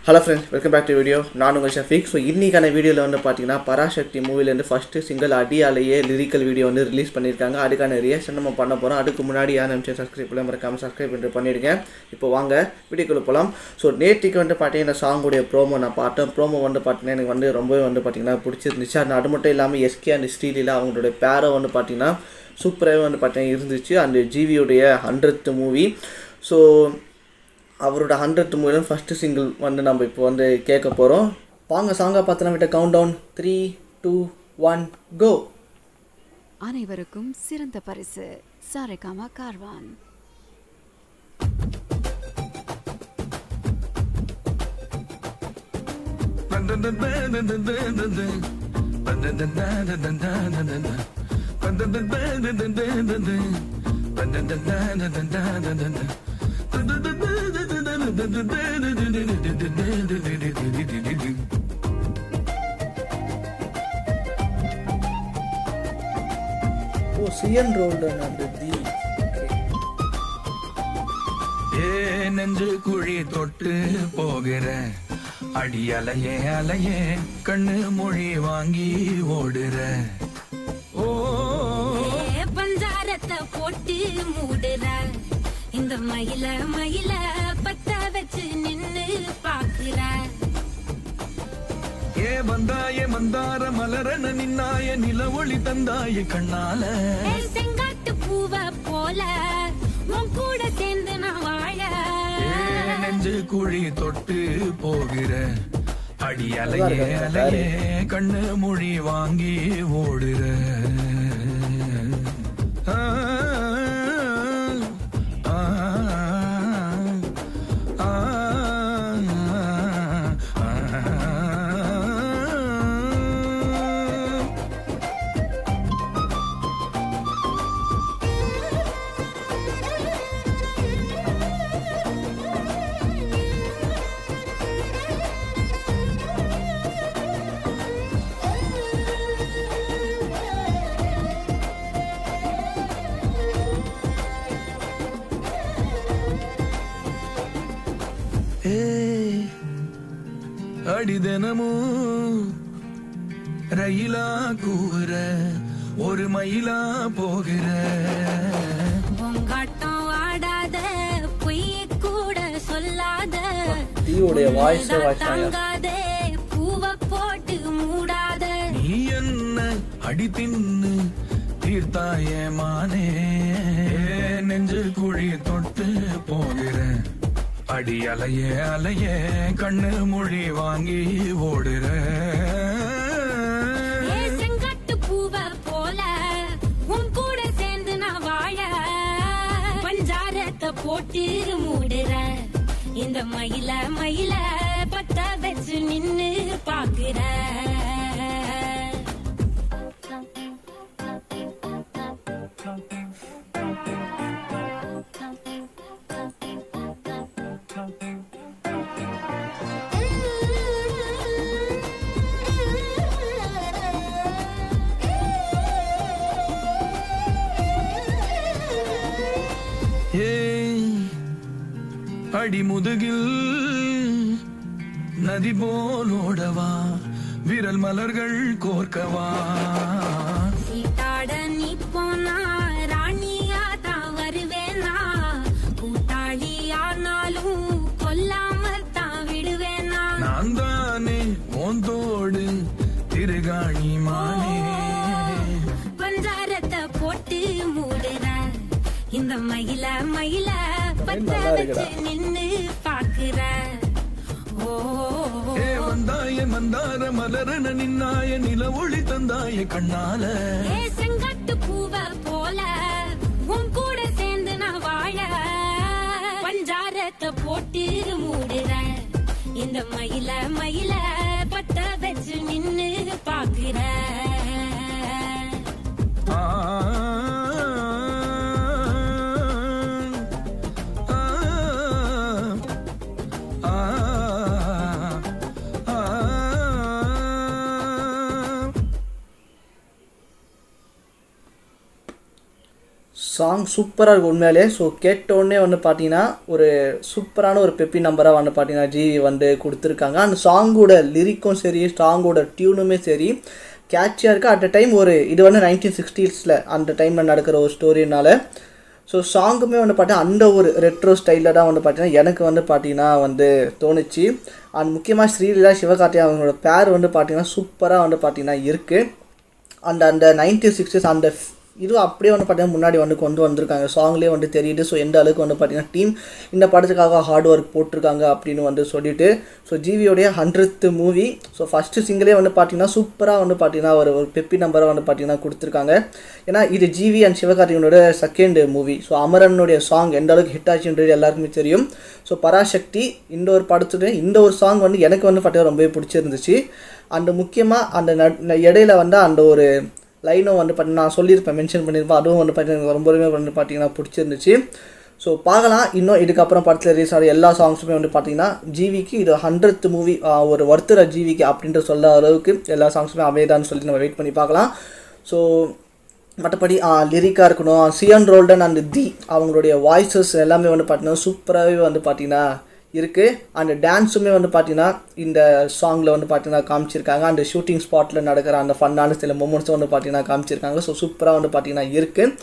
Hello friends, welcome back to video. நான் உங்கள் Shafeeq. So இன்றைக்கான வீடியோவில் வந்து பார்த்தீங்கன்னா பராசக்தி மூவிலேருந்து ஃபஸ்ட்டு சிங்கிள் அடியாலேயே லிரிக்கல் வீடியோ வந்து ரிலீஸ் பண்ணியிருக்காங்க. அதுக்கான ரியாக்ஷன் நம்ம பண்ண போகிறோம். அதுக்கு முன்னாடி யார் நிமிஷம் சப்ஸ்கிரைப் பண்ணி மறக்காமல் சப்ஸ்கிரைப் பண்ணிடுங்க. இப்போ வாங்க வீடியோக்குள்ளே போகலாம். ஸோ நேற்றுக்கு வந்து பார்த்தீங்கன்னா இந்த சாங்குடைய ப்ரோமோ நான் பார்த்தேன். ப்ரோமோ வந்து பார்த்தீங்கன்னா எனக்கு வந்து ரொம்பவே வந்து பார்த்தீங்கன்னா பிடிச்சிருந்துச்சு. அது மட்டும் இல்லாமல் எஸ்கே அண்ட் ஸ்ரீலீலா அவங்களுடைய பேரை வந்து பார்த்தீங்கன்னா சூப்பராகவே வந்து பார்த்தீங்கன்னா இருந்துச்சு. அந்த ஜிவியோடைய 100th மூவி. ஸோ அவரோட 100th மூவிலும் ஃபஸ்ட்டு சிங்கிள் வந்து நம்ம இப்போ வந்து கேட்க போகிறோம். வாங்க சாங்கை பார்த்தலாம். விட்ட கவுண்ட் டவுன் 3, 2, 1 கோ. அனைவருக்கும் சிறந்த பரிசு சாரேகாமா கார்வான். ஓ சிஎன் ரோல்டு நெஞ்சு குழி தொட்டு போகிற அடி அலையே அலையே கண்ணு மொழி வாங்கி ஓடுற ஓ பஞ்சாரத்தை போட்டு மூடுற இந்த மயில மயில பத்த வச்சு நின்னு பாக்குற ஏ வந்தாய மந்தார மலரன நின்னாய நில ஒளி தந்தாய கண்ணால செங்காட்டு பூவ போல உன் கூட சேர்ந்து நான் வாழ நெஞ்சு குழி தொட்டு போகிற அடி அலையே அலையே கண்ணு மொழி வாங்கி ஓடுற அடி தினமும் ரயிலா கூற ஒரு மயிலா போகிற பொங்காட்டம் ஆடாத பொய் கூட சொல்லாத தாங்காதே பூவ போட்டு மூடாத நீ என்ன அடி தின்னு தீர்த்தாய மானே நெஞ்சு குழி தொட்டு போகிற அடி அலையே அலையே கண்ணு மொழி வாங்கி ஓடுற செங்காட்டு பூவ போல உன் கூட சேர்ந்து நான் வாழ பஞ்சாரத்தை போட்டு மூடுற இந்த மயில மயில பத்த வச்சு நின்னு பாக்குற அடி முதுகில் நதி போலோடவா விரல் மலர்கள் கோர்க்கவா சீட்டாட நீ போனா ராணியா தான் வருவேனா கூட்டாளி ஆனாலும் கொல்லாம தான் விடுவேனா நான் தானே ஓந்தோடு திருகாணி மானே பஞ்சாரத்தை போட்டு மூடுற இந்த மயில மயில பத்த வச்சு நின்னு பாக்குற வந்தாய மந்தார மலரன நின்னாய நில ஒளி தந்தாய கண்ணால செங்காட்டு பூவ போல உன் கூட சேர்ந்து நான் வாழ பஞ்சாரத்தை போட்டு மூடுற இந்த மயில மயில பத்த வச்சு நின்னு பாக்குற சாங் சூப்பராக இருக்கும் உண்மையிலே. ஸோ கேட்டோடனே வந்து பார்த்தீங்கன்னா ஒரு சூப்பரான ஒரு பெப்பி நம்பராக வந்து பார்த்தீங்கன்னா ஜிவி வந்து கொடுத்துருக்காங்க. அந்த சாங்கோட லிரிக்கும் சரி, சாங்கோட டியூனுமே சரி கேட்சியாக இருக்குது. அட் அ டைம் இது வந்து 1960s அந்த டைமில் நடக்கிற ஒரு ஸ்டோரினால ஸோ சாங்குமே வந்து பார்த்தீங்கன்னா அந்த ஒரு ரெட்ரோ ஸ்டைலில் தான் வந்து பார்த்தீங்கன்னா எனக்கு வந்து பார்த்தீங்கன்னா வந்து தோணுச்சு. அண்ட் முக்கியமாக ஸ்ரீலீலா சிவகார்த்திகேயன் அவங்களோட பேர் வந்து பார்த்தீங்கன்னா சூப்பராக வந்து பார்த்தீங்கன்னா இருக்குது. அந்த 1960s அந்த இது அப்படியே வந்து பார்த்தீங்கன்னா முன்னாடி வந்து கொண்டு வந்திருக்காங்க. சாங்லேயே வந்து தெரியுது. ஸோ எந்த அளவுக்கு வந்து பார்த்தீங்கன்னா டீம் இந்த படத்துக்காக ஹார்ட் ஒர்க் போட்டிருக்காங்க அப்படின்னு வந்து சொல்லிட்டு ஸோ ஜிவியோடைய 100th மூவி. ஸோ ஃபஸ்ட்டு சிங்கிளே வந்து பார்த்தீங்கன்னா சூப்பராக வந்து பார்த்தீங்கன்னா ஒரு பெப்பி நம்பரை வந்து பார்த்தீங்கன்னா கொடுத்துருக்காங்க. ஏன்னா இது ஜிவி அண்ட் சிவகார்த்திகேயனோட செகண்ட் மூவி. ஸோ அமரனுடைய சாங் எந்த அளவுக்கு ஹிட் ஆச்சுன்றது எல்லாருக்குமே தெரியும். ஸோ பராசக்தி இந்த ஒரு படத்துக்கு இந்த ஒரு சாங் வந்து எனக்கு வந்து பார்த்தீங்கன்னா ரொம்பவே பிடிச்சிருந்துச்சு. அண்டு முக்கியமாக அந்த இடையில வந்து அந்த ஒரு லைனும் வந்து பார்த்தீங்கன்னா நான் சொல்லியிருப்பேன், மென்ஷன் பண்ணியிருப்பேன். அதுவும் வந்து பார்த்தீங்கன்னா ரொம்பவே வந்து பார்த்தீங்கன்னா பிடிச்சிருந்துச்சு. ஸோ பார்க்கலாம் இன்னும் இதுக்கப்புறம் படத்தில் ரிலீஸ் ஆகிற எல்லா சாங்ஸுமே வந்து பார்த்தீங்கன்னா ஜிவிக்கு இது 100th மூவி ஒரு ஒருத்தர ஜிவிக்கு அப்படின்ற சொல்ல அளவுக்கு எல்லா சாங்ஸுமே அமைதான்னு சொல்லி நம்ம வெயிட் பண்ணி பார்க்கலாம். ஸோ மற்றபடி லிரிக்காக இருக்கணும், சியன் ரோல்டன் அண்ட் தி அவங்களுடைய வாய்ஸஸ் எல்லாமே வந்து பார்த்தீங்கன்னா சூப்பராகவே வந்து பார்த்தீங்கன்னா இருக்குது. அண்ட் டான்ஸுமே வந்து பார்த்தீங்கன்னா இந்த சாங்கில் வந்து பார்த்தீங்கன்னா காமிச்சிருக்காங்க. அந்த ஷூட்டிங் ஸ்பாட்டில் நடக்கிற அந்த ஃபன்னான சில மூமெண்ட்ஸும் வந்து பார்த்தீங்கன்னா காமிச்சிருக்காங்க. ஸோ சூப்பராக வந்து பார்த்தீங்கன்னா இருக்குது.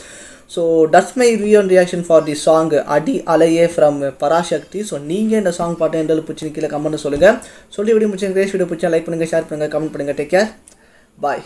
So that's my review and reaction for the song அடி அலையே ஃப்ரம் பராசக்தி. ஸோ நீங்கள் இந்த சாங் பாட்டு எந்த அளவுக்கு பிடிச்சின்னு கீழே கமெண்ட் சொல்லுங்கள். சொல்லி வீடியோ பிடிச்சி வீடியோ பிடிச்சா லைக் பண்ணுங்கள், ஷேர் பண்ணுங்கள், கமெண்ட் பண்ணுங்கள். டேக் கேர், பாய்.